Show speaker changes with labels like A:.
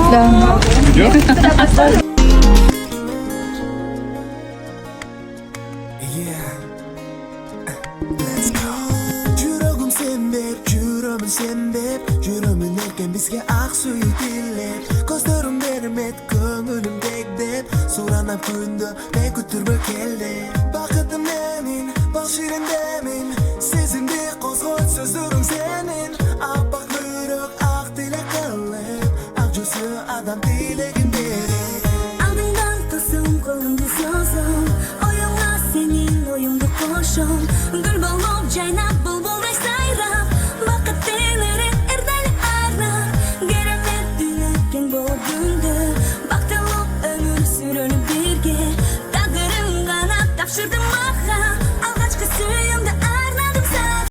A: Yuragim sen deb, yuraman sen deb, yuraman erken bizga aqsuy dillab. Ko'zlarim bermet, ko'nglimdek deb, so'ranam kunda men kuturba keldi. Baqitim mening, boshirindaming, sezimli qo'zg'ot so'zlarim sening. Apaq yuraq, aq tilak qilib, aqjusi adam tilagin berib.
B: Aldingdan tasım, qo'limda so'zim, oyog'lar sening, o'yimda qo'shim.